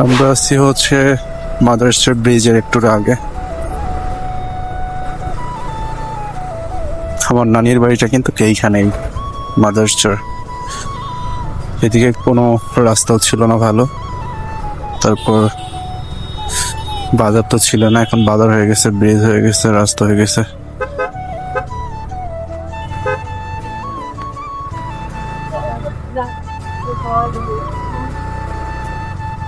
আমরা আছি হচ্ছে মাদারচর ব্রিজের একটু আগে। আমার নানির বাড়িটা কিন্তু এইখানেই, মাদারচর। এদিকে কোনো রাস্তাও ছিল না ভালো, তারপর বাজার তো ছিল না, এখন বাজার হয়ে গেছে, ব্রিজ হয়ে গেছে, রাস্তা হয়ে গেছে।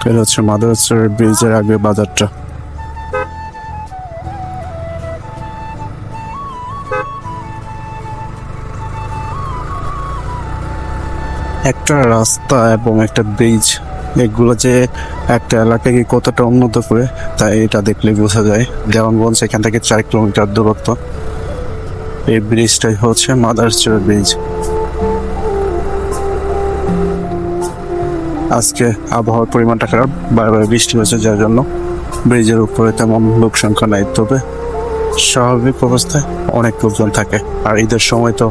এটা হচ্ছে মাদারচর ব্রিজের আগে বাজারটা। একটা রাস্তা এবং একটা ব্রিজ, এগুলো যে একটা এলাকাকে কতটা উন্নত করে তাই এটা দেখলে বোঝা যায়। দেওয়ানগঞ্জ এখান থেকে 4 কিলোমিটার দূরত্ব। এই ব্রিজটাই হচ্ছে মাদারচর ব্রিজ। আজকে আবহাওয়ার পরিমাণটা খারাপ, বারবার বৃষ্টি হয়েছে, যার জন্য ব্রিজের উপরে তেমন লোক সংখ্যা নাই। তবে স্বাভাবিক অবস্থায় অনেক লোকজন থাকে, আর ঈদের সময় তো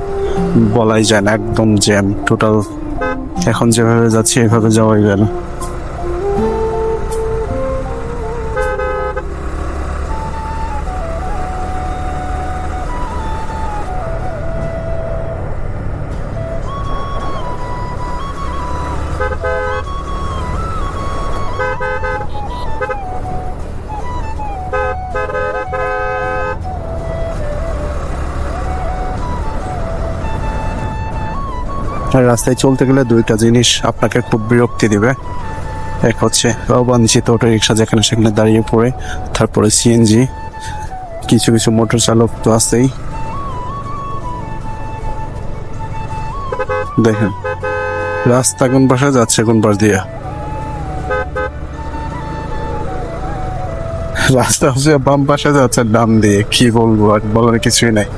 বলাই যায় না, একদম জ্যাম টোটাল। এখন যেভাবে যাচ্ছি এভাবে যাওয়াই গেল। রাস্তায় চলতে গেলে দুইটা জিনিস আপনাকে খুব বিরক্তি দিবে। এক হচ্ছে অবাঞ্ছিত অটো রিক্সা যেখানে সেখানে দাঁড়িয়ে পড়ে, তারপরে সিএনজি, কিছু কিছু মোটর চালক তো আছেই। দেখেন রাস্তা কোন পাশে যাচ্ছে, কোন পাশ দিয়া রাস্তা হচ্ছে বাম পাশে যাচ্ছে, ডান দিয়ে। কি বলবো, আর বলার কিছুই নাই।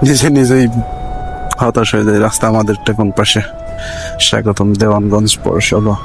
নিজে নিজেই হতাশ হয়ে যায়। রাস্তা আমাদেরটা কোন পাশে? স্বাগতম দেওয়ানগঞ্জ পৌরসভা।